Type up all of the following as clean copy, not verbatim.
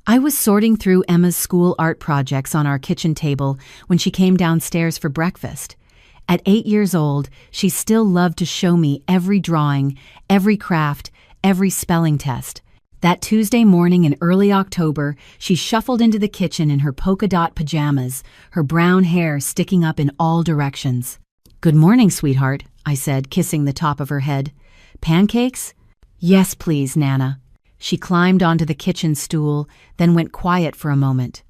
I was sorting through Emma's school art projects on our kitchen table when she came downstairs for breakfast. At 8 years old, she still loved to show me every drawing, every craft, every spelling test. That Tuesday morning in early October, she shuffled into the kitchen in her polka dot pajamas, her brown hair sticking up in all directions. "Good morning, sweetheart," I said, kissing the top of her head. "Pancakes?" "Yes, please, Nana." She climbed onto the kitchen stool, then went quiet for a moment.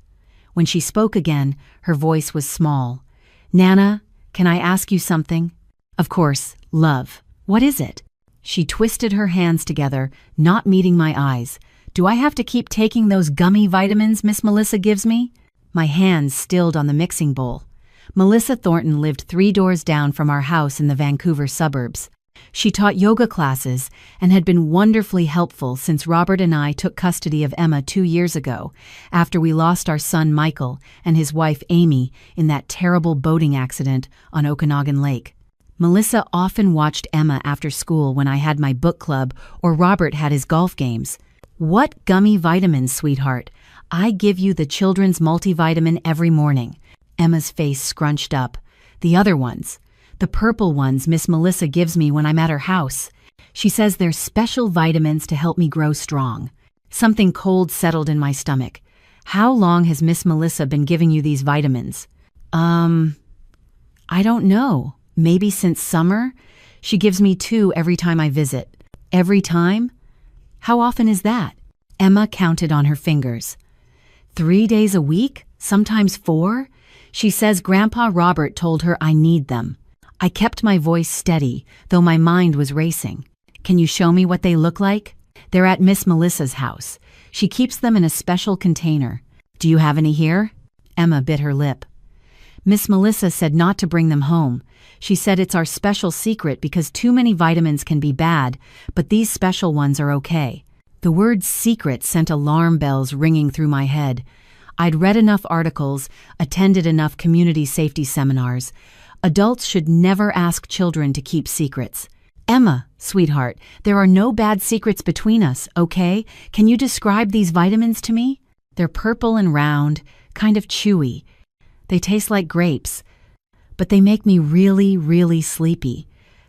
When she spoke again, her voice was small. "Nana, can I ask you something?" "Of course, love. What is it?" She twisted her hands together, not meeting my eyes. "Do I have to keep taking those gummy vitamins Miss Melissa gives me?" My hands stilled on the mixing bowl. Melissa Thornton lived 3 doors down from our house in the Vancouver suburbs. She taught yoga classes and had been wonderfully helpful since Robert and I took custody of Emma 2 years ago, after we lost our son Michael and his wife Amy in that terrible boating accident on Okanagan Lake. Melissa often watched Emma after school when I had my book club or Robert had his golf games. "What gummy vitamins, sweetheart? I give you the children's multivitamin every morning." Emma's face scrunched up. "The other ones. The purple ones Miss Melissa gives me when I'm at her house. She says they're special vitamins to help me grow strong." Something cold settled in my stomach. "How long has Miss Melissa been giving you these vitamins?" I don't know. Maybe since summer? She gives me 2 every time I visit." "Every time? How often is that?" Emma counted on her fingers. 3 days a week? Sometimes 4? She says Grandpa Robert told her I need them. I kept my voice steady, though my mind was racing. "Can you show me what they look like?" "They're at Miss Melissa's house. She keeps them in a special container." "Do you have any here?" Emma bit her lip. "Miss Melissa said not to bring them home. She said it's our special secret because too many vitamins can be bad, but these special ones are okay." The word secret sent alarm bells ringing through my head. I'd read enough articles, attended enough community safety seminars. Adults should never ask children to keep secrets. "Emma, sweetheart, there are no bad secrets between us, okay? Can you describe these vitamins to me?" "They're purple and round, kind of chewy. They taste like grapes, but they make me really, really sleepy.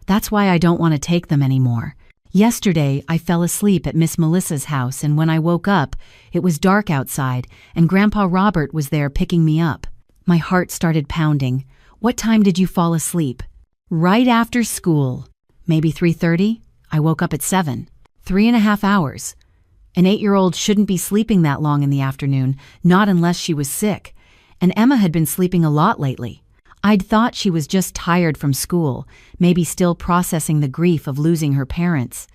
That's why I don't want to take them anymore. Yesterday, I fell asleep at Miss Melissa's house, and when I woke up, it was dark outside, and Grandpa Robert was there picking me up." My heart started pounding. "What time did you fall asleep?" "Right after school. Maybe 3:30? I woke up at 7. 3.5 hours. An 8-year-old shouldn't be sleeping that long in the afternoon, not unless she was sick. And Emma had been sleeping a lot lately. I'd thought she was just tired from school, maybe still processing the grief of losing her parents.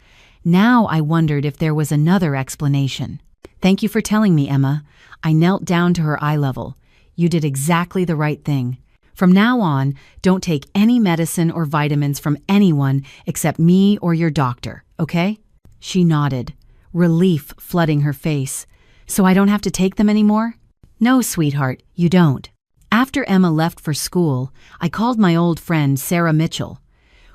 Now I wondered if there was another explanation. "Thank you for telling me, Emma." I knelt down to her eye level. "You did exactly the right thing. From now on, don't take any medicine or vitamins from anyone except me or your doctor, okay?" She nodded, relief flooding her face. "So I don't have to take them anymore?" "No, sweetheart, you don't." After Emma left for school, I called my old friend Sarah Mitchell.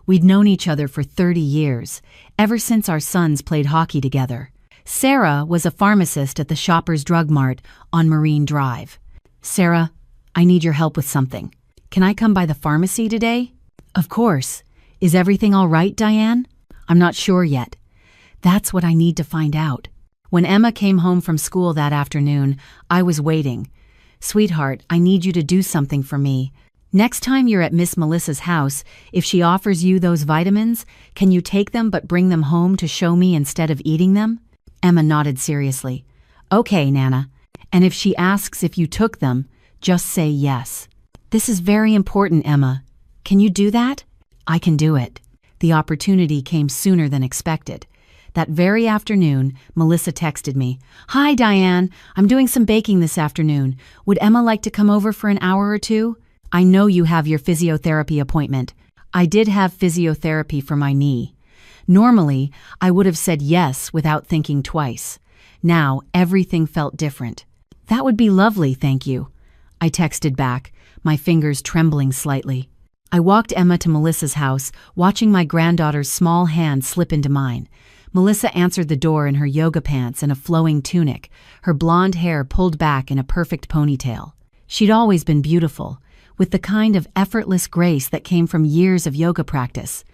We'd known each other for 30 years, ever since our sons played hockey together. Sarah was a pharmacist at the Shoppers Drug Mart on Marine Drive. "Sarah, I need your help with something. Can I come by the pharmacy today?" "Of course. Is everything all right, Diane?" "I'm not sure yet." "That's what I need to find out." When Emma came home from school that afternoon, I was waiting. "Sweetheart, I need you to do something for me. Next time you're at Miss Melissa's house, if she offers you those vitamins, can you take them but bring them home to show me instead of eating them?" Emma nodded seriously. "Okay, Nana. And if she asks if you took them, just say yes." "This is very important, Emma. Can you do that?" "I can do it." The opportunity came sooner than expected. That very afternoon, Melissa texted me, "Hi, Diane. I'm doing some baking this afternoon. Would Emma like to come over for an hour or 2? I know you have your physiotherapy appointment." I did have physiotherapy for my knee. Normally, I would have said yes without thinking twice. Now, everything felt different. "That would be lovely, thank you." I texted back, my fingers trembling slightly. I walked Emma to Melissa's house, watching my granddaughter's small hand slip into mine. Melissa answered the door in her yoga pants and a flowing tunic, her blonde hair pulled back in a perfect ponytail. She'd always been beautiful, with the kind of effortless grace that came from years of yoga practice.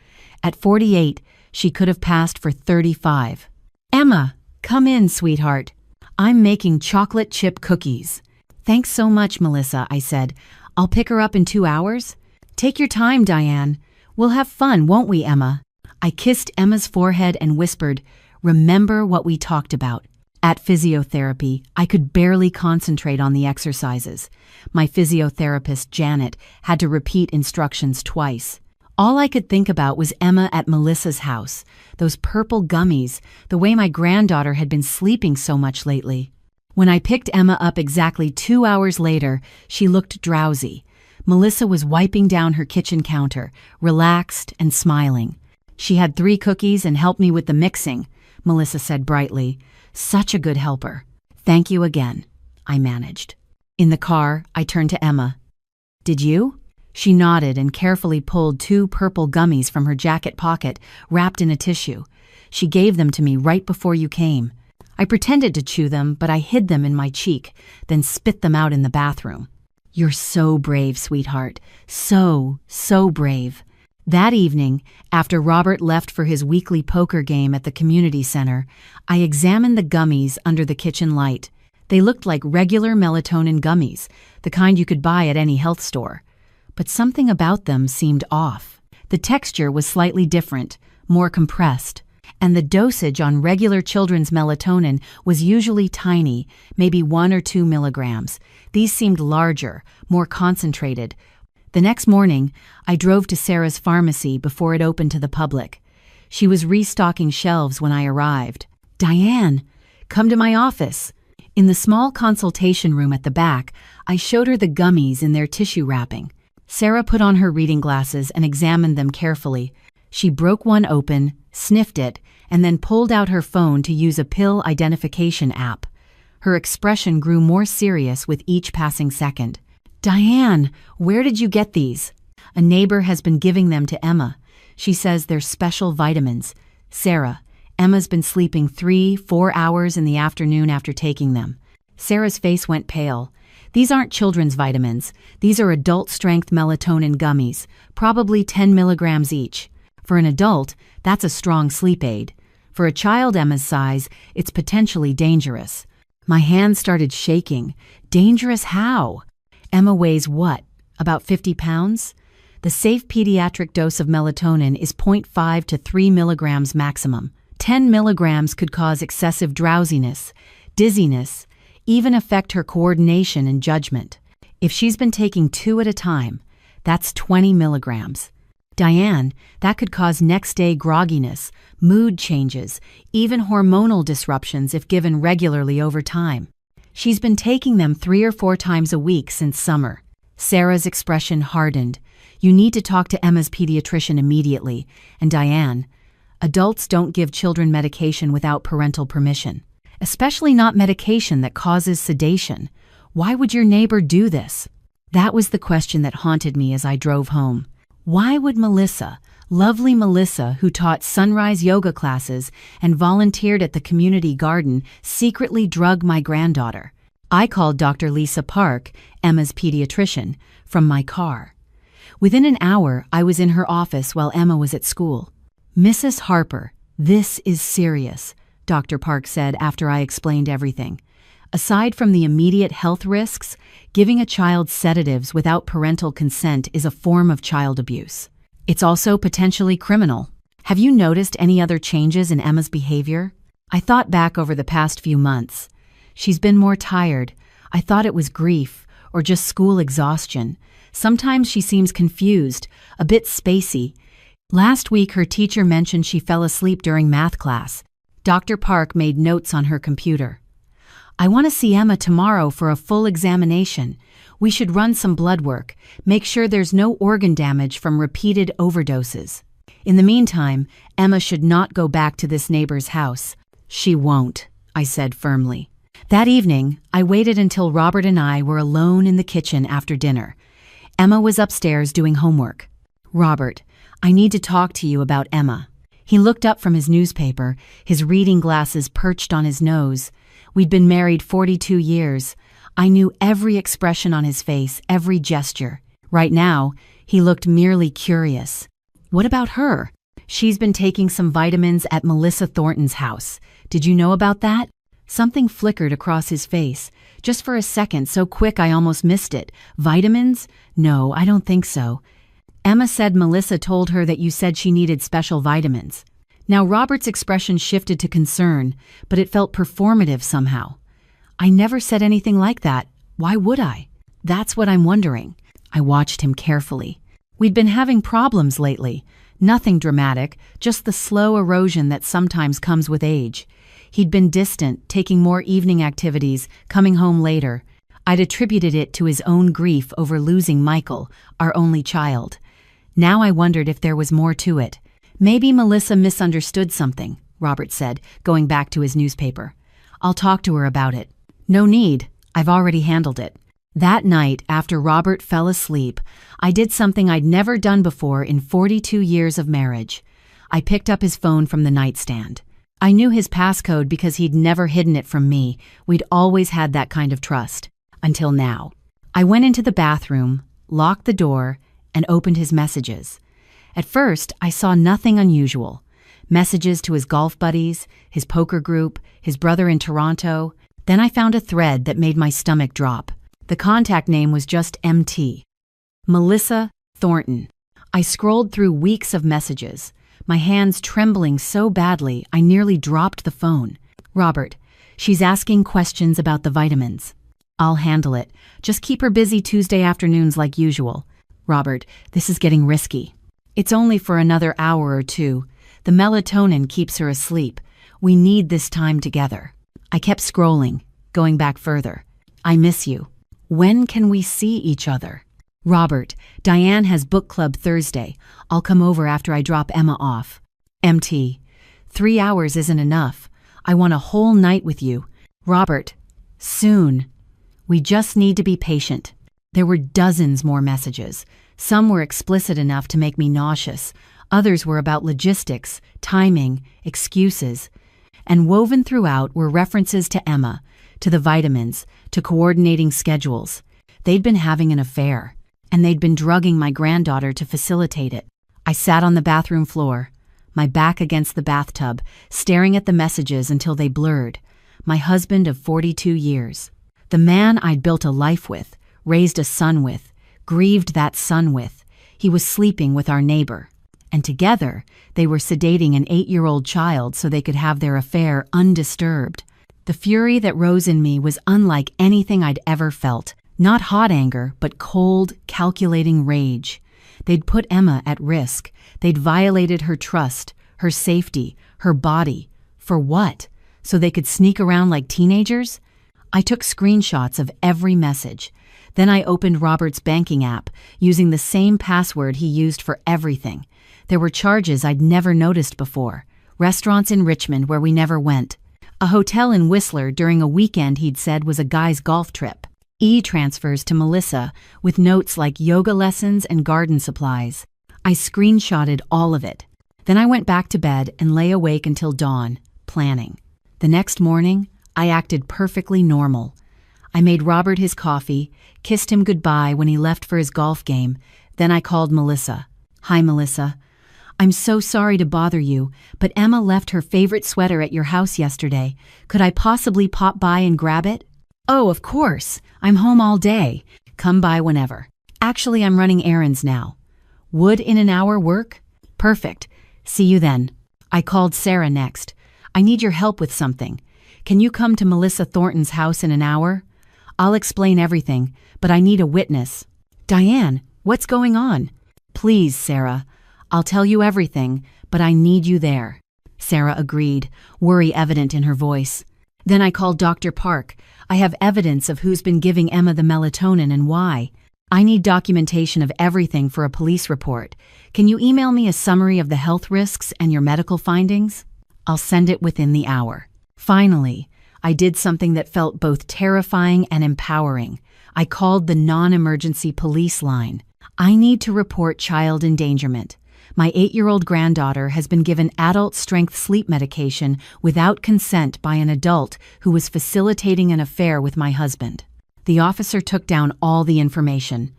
At 48, she could have passed for 35. "Emma, come in, sweetheart. I'm making chocolate chip cookies." "Thanks so much, Melissa," I said. "I'll pick her up in 2 hours?" "Take your time, Diane. We'll have fun, won't we, Emma?" I kissed Emma's forehead and whispered, "Remember what we talked about." At physiotherapy, I could barely concentrate on the exercises. My physiotherapist, Janet, had to repeat instructions twice. All I could think about was Emma at Melissa's house, those purple gummies, the way my granddaughter had been sleeping so much lately. When I picked Emma up exactly 2 hours later, she looked drowsy. Melissa was wiping down her kitchen counter, relaxed and smiling. "She had 3 cookies and helped me with the mixing," Melissa said brightly. "Such a good helper." "Thank you again," I managed. In the car, I turned to Emma. "Did you?" She nodded and carefully pulled 2 purple gummies from her jacket pocket, wrapped in a tissue. "She gave them to me right before you came. I pretended to chew them, but I hid them in my cheek, then spit them out in the bathroom." "You're so brave, sweetheart. So brave." That evening, after Robert left for his weekly poker game at the community center, I examined the gummies under the kitchen light. They looked like regular melatonin gummies, the kind you could buy at any health store. But something about them seemed off. The texture was slightly different, more compressed, and the dosage on regular children's melatonin was usually tiny, maybe 1 or 2 milligrams. These seemed larger, more concentrated. The next morning, I drove to Sarah's pharmacy before it opened to the public. She was restocking shelves when I arrived. "Diane, come to my office." In the small consultation room at the back, I showed her the gummies in their tissue wrapping. Sarah put on her reading glasses and examined them carefully. She broke one open, sniffed it, and then pulled out her phone to use a pill identification app. Her expression grew more serious with each passing second. "Diane, where did you get these?" "A neighbor has been giving them to Emma. She says they're special vitamins." "Sarah, Emma's been sleeping 3-4 hours in the afternoon after taking them." Sarah's face went pale. "These aren't children's vitamins. These are adult-strength melatonin gummies, probably 10 milligrams each. For an adult, that's a strong sleep aid. For a child Emma's size, it's potentially dangerous." My hands started shaking. Dangerous how? Emma weighs what? About 50 pounds? The safe pediatric dose of melatonin is 0.5 to 3 milligrams maximum. 10 milligrams could cause excessive drowsiness, dizziness, even affect her coordination and judgment. If she's been taking 2 at a time, that's 20 milligrams. Diane, that could cause next-day grogginess, mood changes, even hormonal disruptions if given regularly over time. She's been taking them 3 or 4 times a week since summer. Sarah's expression hardened. "You need to talk to Emma's pediatrician immediately. And Diane, adults don't give children medication without parental permission, especially not medication that causes sedation. Why would your neighbor do this?" That was the question that haunted me as I drove home. Why would Melissa, lovely Melissa who taught sunrise yoga classes and volunteered at the community garden, secretly drug my granddaughter? I called Dr. Lisa Park, Emma's pediatrician, from my car. Within an hour, I was in her office while Emma was at school. "Mrs. Harper, this is serious," Dr. Park said after I explained everything. "Aside from the immediate health risks, giving a child sedatives without parental consent is a form of child abuse. It's also potentially criminal. Have you noticed any other changes in Emma's behavior?" I thought back over the past few months. She's been more tired. I thought it was grief or just school exhaustion. Sometimes she seems confused, a bit spacey. Last week, her teacher mentioned she fell asleep during math class. Dr. Park made notes on her computer. "I want to see Emma tomorrow for a full examination. We should run some blood work, make sure there's no organ damage from repeated overdoses. In the meantime, Emma should not go back to this neighbor's house." "She won't," I said firmly. That evening, I waited until Robert and I were alone in the kitchen after dinner. Emma was upstairs doing homework. "Robert, I need to talk to you about Emma." He looked up from his newspaper, his reading glasses perched on his nose. We'd been married 42 years. I knew every expression on his face, every gesture. Right now, he looked merely curious. What about her? She's been taking some vitamins at Melissa Thornton's house. Did you know about that? Something flickered across his face. Just for a second, so quick I almost missed it. Vitamins? No, I don't think so. Emma said Melissa told her that you said she needed special vitamins. Now Robert's expression shifted to concern, but it felt performative somehow. I never said anything like that. Why would I? That's what I'm wondering. I watched him carefully. We'd been having problems lately. Nothing dramatic, just the slow erosion that sometimes comes with age. He'd been distant, taking more evening activities, coming home later. I'd attributed it to his own grief over losing Michael, our only child. Now I wondered if there was more to it. Maybe Melissa misunderstood something, Robert said, going back to his newspaper. I'll talk to her about it. No need. I've already handled it. That night, after Robert fell asleep, I did something I'd never done before in 42 years of marriage. I picked up his phone from the nightstand. I knew his passcode because he'd never hidden it from me. We'd always had that kind of trust. Until now. I went into the bathroom, locked the door, and opened his messages. At first, I saw nothing unusual. Messages to his golf buddies, his poker group, his brother in Toronto. Then I found a thread that made my stomach drop. The contact name was just MT. Melissa Thornton. I scrolled through weeks of messages, my hands trembling so badly I nearly dropped the phone. Robert, she's asking questions about the vitamins. I'll handle it. Just keep her busy Tuesday afternoons like usual. Robert, this is getting risky. It's only for another hour or two. The melatonin keeps her asleep. We need this time together. I kept scrolling, going back further. I miss you. When can we see each other? Robert, Diane has book club Thursday. I'll come over after I drop Emma off. MT, 3 hours isn't enough. I want a whole night with you. Robert, soon. We just need to be patient. There were dozens more messages. Some were explicit enough to make me nauseous. Others were about logistics, timing, excuses. And woven throughout were references to Emma, to the vitamins, to coordinating schedules. They'd been having an affair, and they'd been drugging my granddaughter to facilitate it. I sat on the bathroom floor, my back against the bathtub, staring at the messages until they blurred. My husband of 42 years. The man I'd built a life with, raised a son with, grieved that son with. He was sleeping with our neighbor. And together, they were sedating an 8-year-old child so they could have their affair undisturbed. The fury that rose in me was unlike anything I'd ever felt. Not hot anger, but cold, calculating rage. They'd put Emma at risk. They'd violated her trust, her safety, her body. For what? So they could sneak around like teenagers? I took screenshots of every message. Then I opened Robert's banking app, using the same password he used for everything. There were charges I'd never noticed before. Restaurants in Richmond where we never went. A hotel in Whistler during a weekend he'd said was a guy's golf trip. E-transfers to Melissa with notes like yoga lessons and garden supplies. I screenshotted all of it. Then I went back to bed and lay awake until dawn, planning. The next morning, I acted perfectly normal. I made Robert his coffee, kissed him goodbye when he left for his golf game. Then I called Melissa. Hi, Melissa. I'm so sorry to bother you, but Emma left her favorite sweater at your house yesterday. Could I possibly pop by and grab it? Oh, of course. I'm home all day. Come by whenever. Actually, I'm running errands now. Would in an hour work? Perfect. See you then. I called Sarah next. I need your help with something. Can you come to Melissa Thornton's house in an hour? I'll explain everything, but I need a witness. Diane, what's going on? Please, Sarah. I'll tell you everything, but I need you there. Sarah agreed, worry evident in her voice. Then I called Dr. Park. I have evidence of who's been giving Emma the melatonin and why. I need documentation of everything for a police report. Can you email me a summary of the health risks and your medical findings? I'll send it within the hour. Finally, I did something that felt both terrifying and empowering. I called the non-emergency police line. I need to report child endangerment. My 8-year-old granddaughter has been given adult-strength sleep medication without consent by an adult who was facilitating an affair with my husband. The officer took down all the information.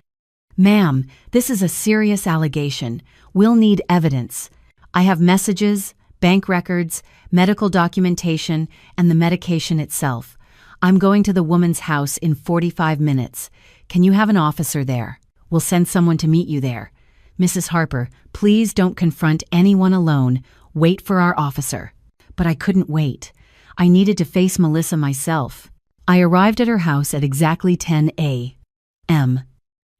Ma'am, this is a serious allegation. We'll need evidence. I have messages, bank records, medical documentation, and the medication itself. I'm going to the woman's house in 45 minutes. Can you have an officer there? We'll send someone to meet you there. Mrs. Harper, please don't confront anyone alone. Wait for our officer. But I couldn't wait. I needed to face Melissa myself. I arrived at her house at exactly 10 a.m.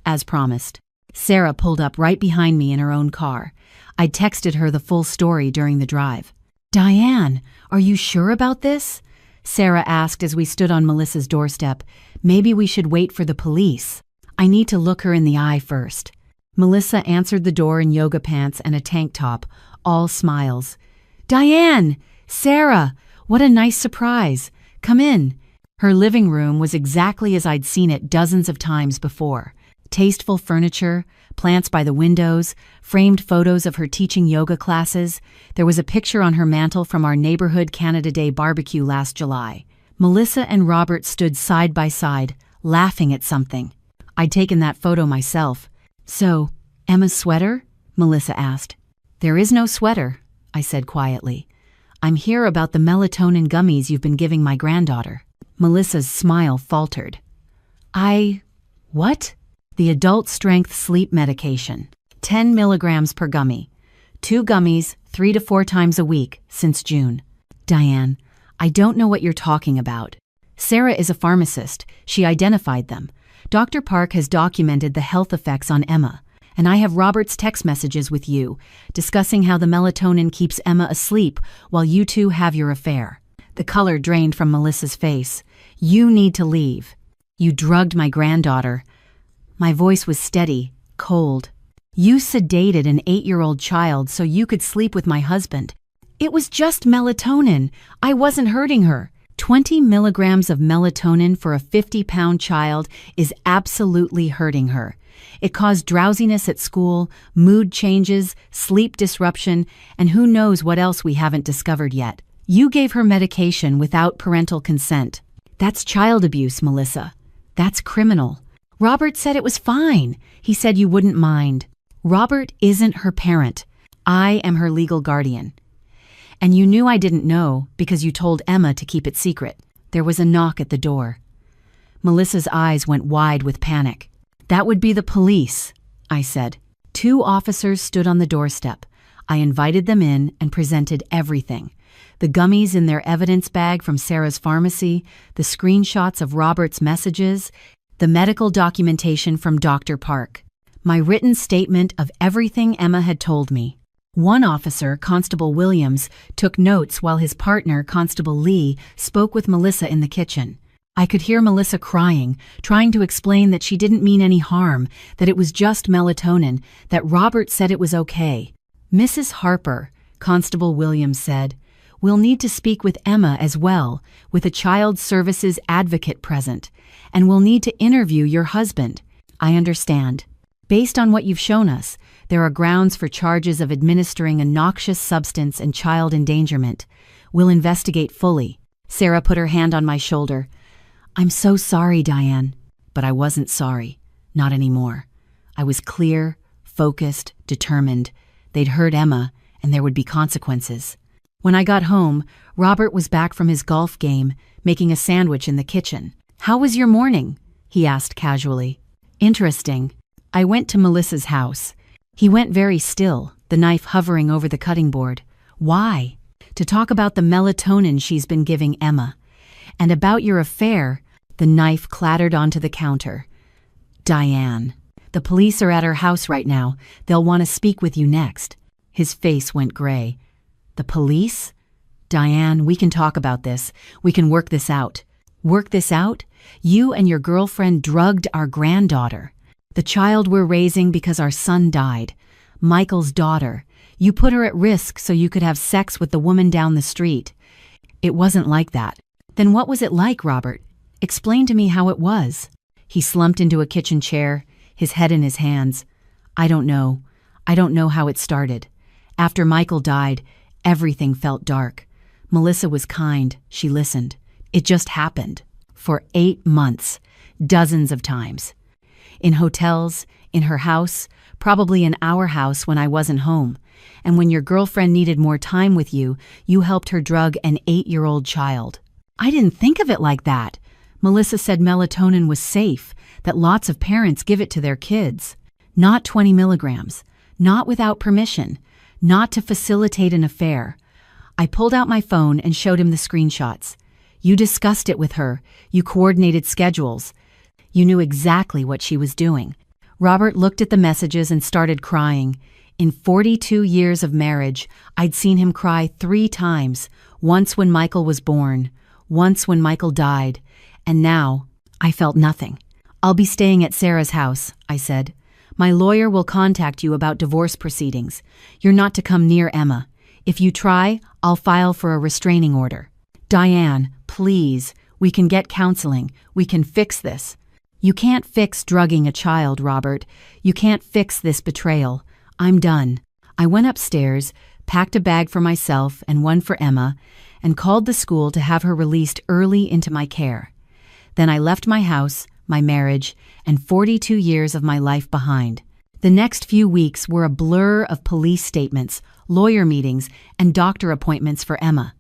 As promised. Sarah pulled up right behind me in her own car. I texted her the full story during the drive. Diane, are you sure about this? Sarah asked as we stood on Melissa's doorstep. Maybe we should wait for the police. I need to look her in the eye first. Melissa answered the door in yoga pants and a tank top, all smiles. Diane! Sarah! What a nice surprise! Come in. Her living room was exactly as I'd seen it dozens of times before. Tasteful furniture, plants by the windows, framed photos of her teaching yoga classes. There was a picture on her mantel from our neighborhood Canada Day barbecue last July. Melissa and Robert stood side by side, laughing at something. I'd taken that photo myself. So, Emma's sweater? Melissa asked. There is no sweater, I said quietly. I'm here about the melatonin gummies you've been giving my granddaughter. Melissa's smile faltered. What? The adult-strength sleep medication. 10 milligrams per gummy. 2 gummies, 3 to 4 times a week, since June. Diane, I don't know what you're talking about. Sarah is a pharmacist. She identified them. Dr. Park has documented the health effects on Emma, and I have Robert's text messages with you, discussing how the melatonin keeps Emma asleep while you two have your affair. The color drained from Melissa's face. You need to leave. You drugged my granddaughter. My voice was steady, cold. You sedated an 8-year-old child so you could sleep with my husband. It was just melatonin. I wasn't hurting her. 20 milligrams of melatonin for a 50-pound child is absolutely hurting her. It caused drowsiness at school, mood changes, sleep disruption, and who knows what else we haven't discovered yet. You gave her medication without parental consent. That's child abuse, Melissa. That's criminal. Robert said it was fine. He said you wouldn't mind. Robert isn't her parent. I am her legal guardian. And you knew I didn't know because you told Emma to keep it secret. There was a knock at the door. Melissa's eyes went wide with panic. That would be the police, I said. 2 officers stood on the doorstep. I invited them in and presented everything. The gummies in their evidence bag from Sarah's pharmacy, the screenshots of Robert's messages, the medical documentation from Dr. Park. My written statement of everything Emma had told me. One officer, Constable Williams, took notes while his partner, Constable Lee, spoke with Melissa in the kitchen. I could hear Melissa crying, trying to explain that she didn't mean any harm, that it was just melatonin, that Robert said it was okay. Mrs. Harper, Constable Williams said, we'll need to speak with Emma as well, with a child services advocate present, and we'll need to interview your husband. I understand. Based on what you've shown us, there are grounds for charges of administering a noxious substance and child endangerment. We'll investigate fully. Sarah put her hand on my shoulder. I'm so sorry, Diane. But I wasn't sorry. Not anymore. I was clear, focused, determined. They'd hurt Emma, and there would be consequences. When I got home, Robert was back from his golf game, making a sandwich in the kitchen. How was your morning? He asked casually. Interesting. I went to Melissa's house. He went very still, the knife hovering over the cutting board. Why? To talk about the melatonin she's been giving Emma. And about your affair. The knife clattered onto the counter. Diane. The police are at her house right now. They'll want to speak with you next. His face went gray. The police? Diane, we can talk about this. We can work this out. Work this out? You and your girlfriend drugged our granddaughter. The child we're raising because our son died. Michael's daughter. You put her at risk so you could have sex with the woman down the street. It wasn't like that. Then what was it like, Robert? Explain to me how it was. He slumped into a kitchen chair, his head in his hands. I don't know. I don't know how it started. After Michael died, everything felt dark. Melissa was kind. She listened. It just happened. For 8 months. Dozens of times. In hotels, in her house, probably in our house when I wasn't home. And when your girlfriend needed more time with you, you helped her drug an 8-year-old child. I didn't think of it like that. Melissa said melatonin was safe, that lots of parents give it to their kids. Not 20 milligrams. Not without permission. Not to facilitate an affair. I pulled out my phone and showed him the screenshots. You discussed it with her. You coordinated schedules. You knew exactly what she was doing. Robert looked at the messages and started crying. In 42 years of marriage, I'd seen him cry 3 times. Once when Michael was born. Once when Michael died. And now, I felt nothing. I'll be staying at Sarah's house, I said. My lawyer will contact you about divorce proceedings. You're not to come near Emma. If you try, I'll file for a restraining order. Diane, please, we can get counseling. We can fix this. You can't fix drugging a child, Robert. You can't fix this betrayal. I'm done. I went upstairs, packed a bag for myself and one for Emma, and called the school to have her released early into my care. Then I left my house, my marriage, and 42 years of my life behind. The next few weeks were a blur of police statements, lawyer meetings, and doctor appointments for Emma.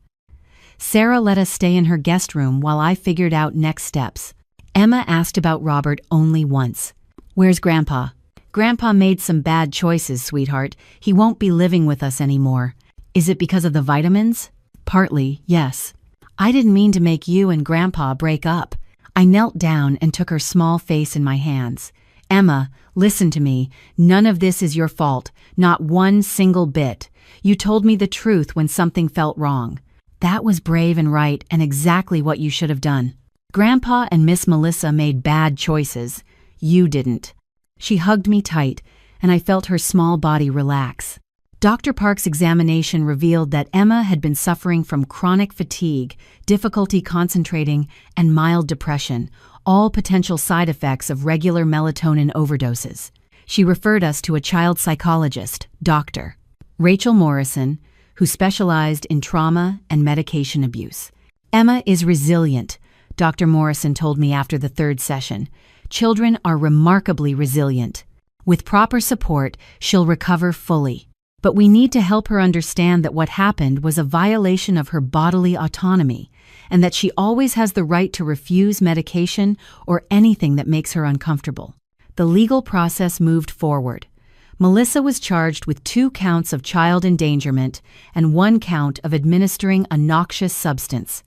Sarah let us stay in her guest room while I figured out next steps. Emma asked about Robert only once. Where's Grandpa? Grandpa made some bad choices, sweetheart. He won't be living with us anymore. Is it because of the vitamins? Partly, yes. I didn't mean to make you and Grandpa break up. I knelt down and took her small face in my hands. Emma, listen to me. None of this is your fault. Not one single bit. You told me the truth when something felt wrong. That was brave and right and exactly what you should have done. Grandpa and Miss Melissa made bad choices. You didn't. She hugged me tight, and I felt her small body relax. Dr. Park's examination revealed that Emma had been suffering from chronic fatigue, difficulty concentrating, and mild depression, all potential side effects of regular melatonin overdoses. She referred us to a child psychologist, Dr. Rachel Morrison, who specialized in trauma and medication abuse. Emma is resilient, Dr. Morrison told me after the 3rd session. Children are remarkably resilient. With proper support, she'll recover fully. But we need to help her understand that what happened was a violation of her bodily autonomy, and that she always has the right to refuse medication or anything that makes her uncomfortable. The legal process moved forward. Melissa was charged with 2 counts of child endangerment and 1 count of administering a noxious substance.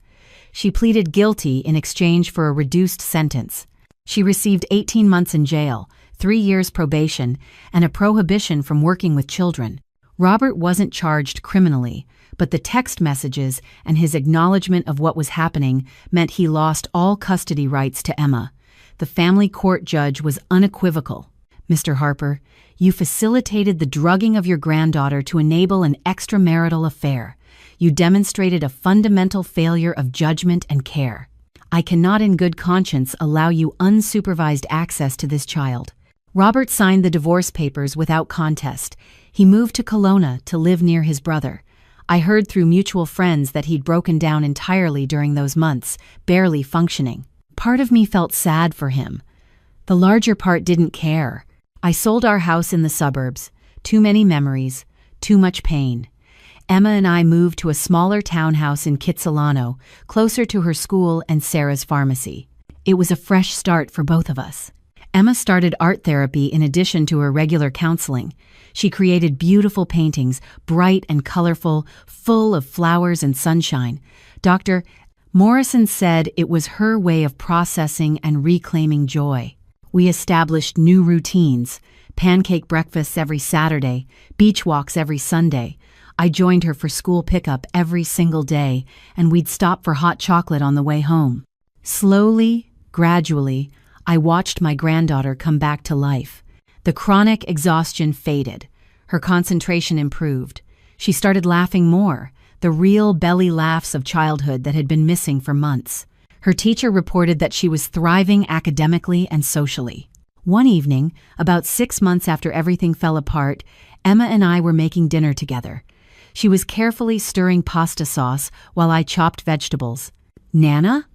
She pleaded guilty in exchange for a reduced sentence. She received 18 months in jail, 3 years probation, and a prohibition from working with children. Robert wasn't charged criminally, but the text messages and his acknowledgement of what was happening meant he lost all custody rights to Emma. The family court judge was unequivocal. Mr. Harper, you facilitated the drugging of your granddaughter to enable an extramarital affair. You demonstrated a fundamental failure of judgment and care. I cannot in good conscience allow you unsupervised access to this child. Robert signed the divorce papers without contest. He moved to Kelowna to live near his brother. I heard through mutual friends that he'd broken down entirely during those months, barely functioning. Part of me felt sad for him. The larger part didn't care. I sold our house in the suburbs. Too many memories, too much pain. Emma and I moved to a smaller townhouse in Kitsilano, closer to her school and Sarah's pharmacy. It was a fresh start for both of us. Emma started art therapy in addition to her regular counseling. She created beautiful paintings, bright and colorful, full of flowers and sunshine. Dr. Morrison said it was her way of processing and reclaiming joy. We established new routines, pancake breakfasts every Saturday, beach walks every Sunday. I joined her for school pickup every single day, and we'd stop for hot chocolate on the way home. Slowly, gradually, I watched my granddaughter come back to life. The chronic exhaustion faded. Her concentration improved. She started laughing more, the real belly laughs of childhood that had been missing for months. Her teacher reported that she was thriving academically and socially. One evening, about 6 months after everything fell apart, Emma and I were making dinner together. She was carefully stirring pasta sauce while I chopped vegetables. "Nana?"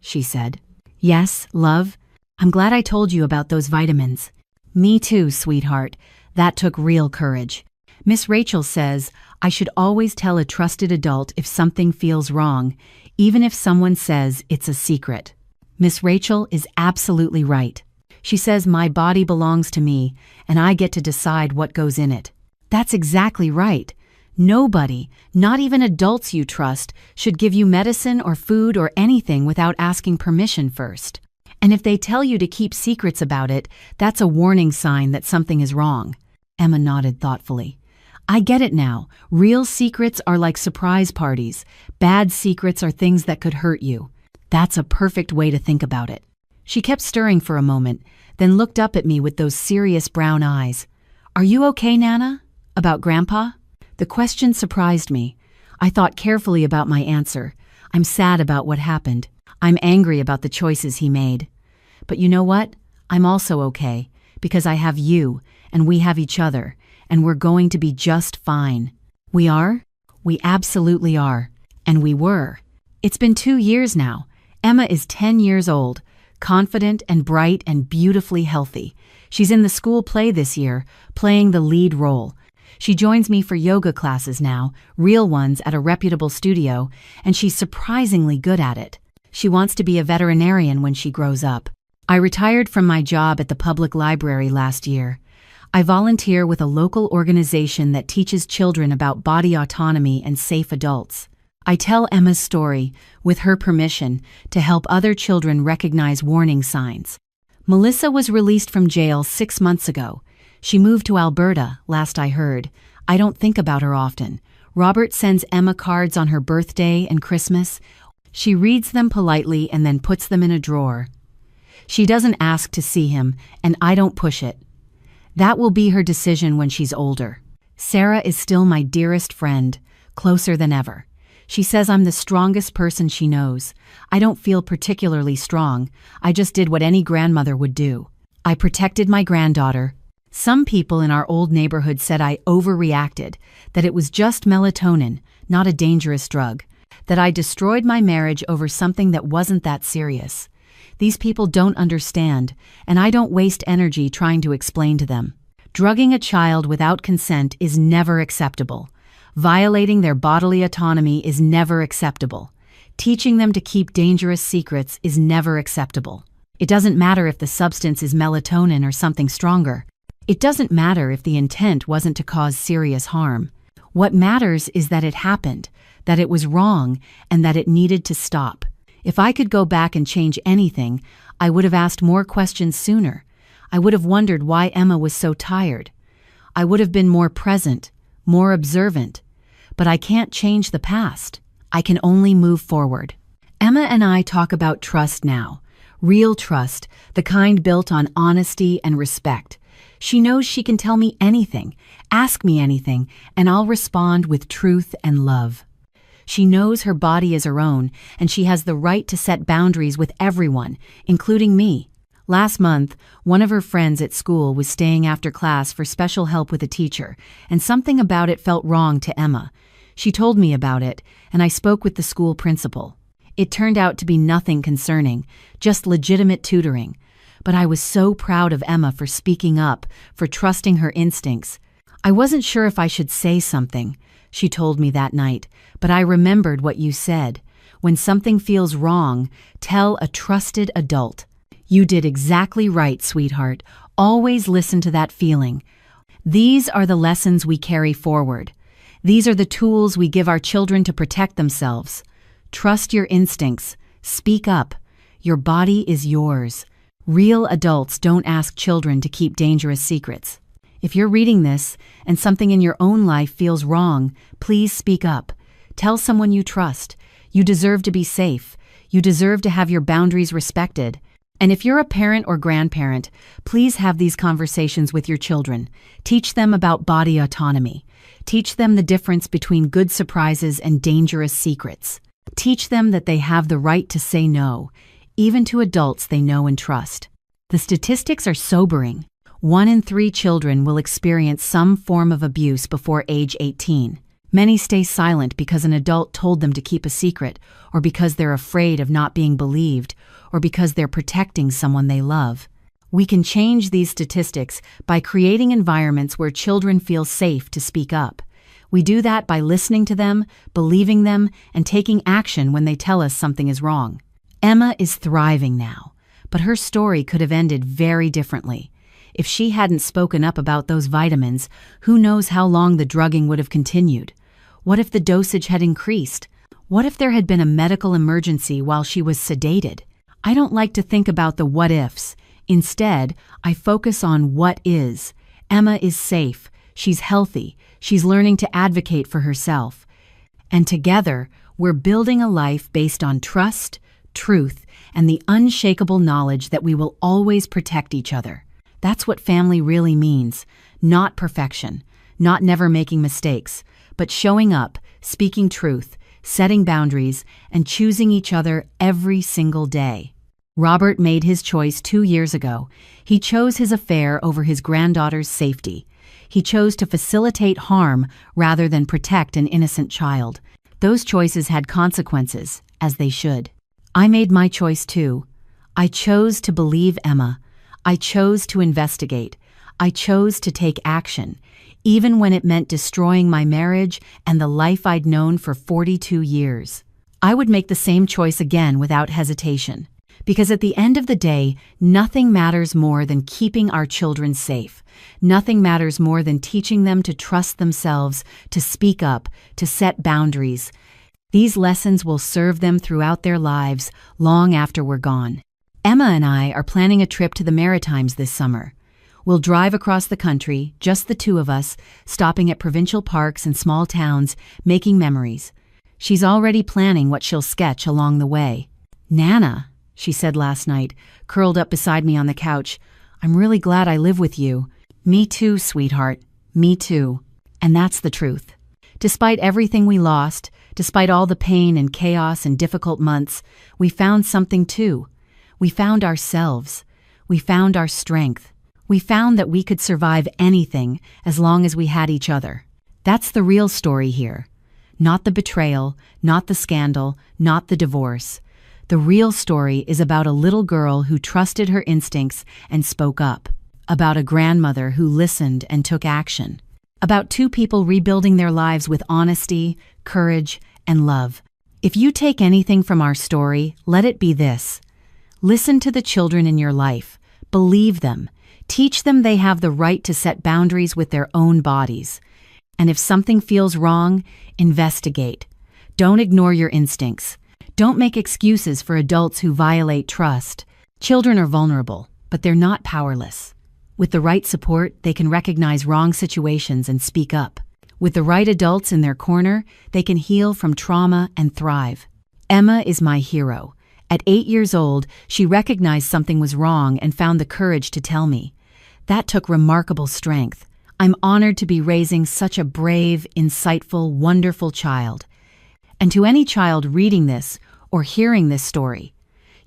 she said. "Yes, love. I'm glad I told you about those vitamins." "Me too, sweetheart. That took real courage. Miss Rachel says I should always tell a trusted adult if something feels wrong, even if someone says it's a secret." Miss Rachel is absolutely right. She says my body belongs to me and I get to decide what goes in it. That's exactly right. Nobody, not even adults you trust, should give you medicine or food or anything without asking permission first. And if they tell you to keep secrets about it, that's a warning sign that something is wrong. Emma nodded thoughtfully. "I get it now. Real secrets are like surprise parties. Bad secrets are things that could hurt you. That's a perfect way to think about it." She kept stirring for a moment, then looked up at me with those serious brown eyes. "Are you okay, Nana? About Grandpa?" The question surprised me. I thought carefully about my answer. I'm sad about what happened. I'm angry about the choices he made. But you know what? I'm also okay, because I have you, and we have each other, and we're going to be just fine. We are? We absolutely are. And we were. It's been 2 years now. Emma is 10 years old, confident and bright and beautifully healthy. She's in the school play this year, playing the lead role. She joins me for yoga classes now, real ones at a reputable studio, and she's surprisingly good at it. She wants to be a veterinarian when she grows up. I retired from my job at the public library last year. I volunteer with a local organization that teaches children about body autonomy and safe adults. I tell Emma's story, with her permission, to help other children recognize warning signs. Melissa was released from jail 6 months ago. She moved to Alberta, last I heard. I don't think about her often. Robert sends Emma cards on her birthday and Christmas. She reads them politely and then puts them in a drawer. She doesn't ask to see him, and I don't push it. That will be her decision when she's older. Sarah is still my dearest friend, closer than ever. She says I'm the strongest person she knows. I don't feel particularly strong. I just did what any grandmother would do. I protected my granddaughter. Some people in our old neighborhood said I overreacted, that it was just melatonin, not a dangerous drug, that I destroyed my marriage over something that wasn't that serious. These people don't understand, and I don't waste energy trying to explain to them. Drugging a child without consent is never acceptable. Violating their bodily autonomy is never acceptable. Teaching them to keep dangerous secrets is never acceptable. It doesn't matter if the substance is melatonin or something stronger. It doesn't matter if the intent wasn't to cause serious harm. What matters is that it happened, that it was wrong, and that it needed to stop. If I could go back and change anything, I would have asked more questions sooner. I would have wondered why Emma was so tired. I would have been more present, more observant. But I can't change the past. I can only move forward. Emma and I talk about trust now. Real trust, the kind built on honesty and respect. She knows she can tell me anything, ask me anything, and I'll respond with truth and love. She knows her body is her own, and she has the right to set boundaries with everyone, including me. Last month, one of her friends at school was staying after class for special help with a teacher, and something about it felt wrong to Emma. She told me about it, and I spoke with the school principal. It turned out to be nothing concerning, just legitimate tutoring. But I was so proud of Emma for speaking up, for trusting her instincts. I wasn't sure if I should say something, she told me that night, but I remembered what you said. When something feels wrong, tell a trusted adult. You did exactly right, sweetheart. Always listen to that feeling. These are the lessons we carry forward. These are the tools we give our children to protect themselves. Trust your instincts. Speak up. Your body is yours. Real adults don't ask children to keep dangerous secrets. If you're reading this and something in your own life feels wrong, please speak up. Tell someone you trust. You deserve to be safe. You deserve to have your boundaries respected. And if you're a parent or grandparent, please have these conversations with your children. Teach them about body autonomy. Teach them the difference between good surprises and dangerous secrets. Teach them that they have the right to say no, even to adults they know and trust. The statistics are sobering. 1 in 3 children will experience some form of abuse before age 18. Many stay silent because an adult told them to keep a secret, or because they're afraid of not being believed, or because they're protecting someone they love. We can change these statistics by creating environments where children feel safe to speak up. We do that by listening to them, believing them, and taking action when they tell us something is wrong. Emma is thriving now, but her story could have ended very differently. If she hadn't spoken up about those vitamins, who knows how long the drugging would have continued? What if the dosage had increased? What if there had been a medical emergency while she was sedated? I don't like to think about the what ifs. Instead, I focus on what is. Emma is safe. She's healthy. She's learning to advocate for herself. And together, we're building a life based on trust, truth, and the unshakable knowledge that we will always protect each other. That's what family really means. Not perfection, not never making mistakes, but showing up, speaking truth, setting boundaries, and choosing each other every single day. Robert made his choice 2 years ago. He chose his affair over his granddaughter's safety. He chose to facilitate harm rather than protect an innocent child. Those choices had consequences, as they should. I made my choice too. I chose to believe Emma. I chose to investigate. I chose to take action, even when it meant destroying my marriage and the life I'd known for 42 years. I would make the same choice again without hesitation. Because at the end of the day, nothing matters more than keeping our children safe. Nothing matters more than teaching them to trust themselves, to speak up, to set boundaries. These lessons will serve them throughout their lives, long after we're gone. Emma and I are planning a trip to the Maritimes this summer. We'll drive across the country, just the two of us, stopping at provincial parks and small towns, making memories. She's already planning what she'll sketch along the way. "Nana," she said last night, curled up beside me on the couch, "I'm really glad I live with you." "Me too, sweetheart. Me too." And that's the truth. Despite everything we lost, despite all the pain and chaos and difficult months, we found something too. We found ourselves. We found our strength. We found that we could survive anything as long as we had each other. That's the real story here. Not the betrayal, not the scandal, not the divorce. The real story is about a little girl who trusted her instincts and spoke up. About a grandmother who listened and took action. About two people rebuilding their lives with honesty, courage, and love. If you take anything from our story, let it be this. Listen to the children in your life. Believe them. Teach them they have the right to set boundaries with their own bodies. And if something feels wrong, investigate. Don't ignore your instincts. Don't make excuses for adults who violate trust. Children are vulnerable, but they're not powerless. With the right support, they can recognize wrong situations and speak up. With the right adults in their corner, they can heal from trauma and thrive. Emma is my hero. At 8 years old, she recognized something was wrong and found the courage to tell me. That took remarkable strength. I'm honored to be raising such a brave, insightful, wonderful child. And to any child reading this or hearing this story,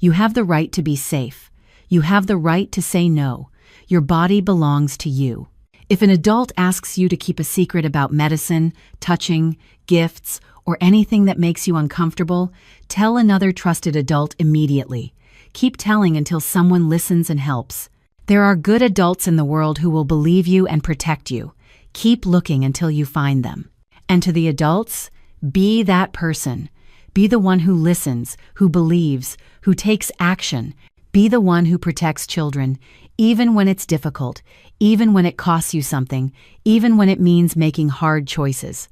you have the right to be safe. You have the right to say no. Your body belongs to you. If an adult asks you to keep a secret about medicine, touching, gifts, or anything that makes you uncomfortable, tell another trusted adult immediately. Keep telling until someone listens and helps. There are good adults in the world who will believe you and protect you. Keep looking until you find them. And to the adults, be that person. Be the one who listens, who believes, who takes action. Be the one who protects children, even when it's difficult, even when it costs you something, even when it means making hard choices.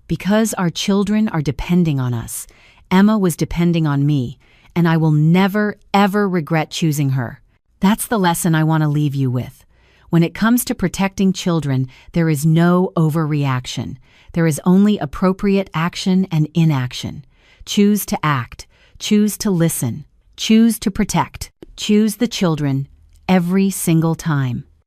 Because our children are depending on us, Emma was depending on me, and I will never, ever regret choosing her. That's the lesson I want to leave you with. When it comes to protecting children, there is no overreaction. There is only appropriate action and inaction. Choose to act. Choose to listen. Choose to protect. Choose the children every single time.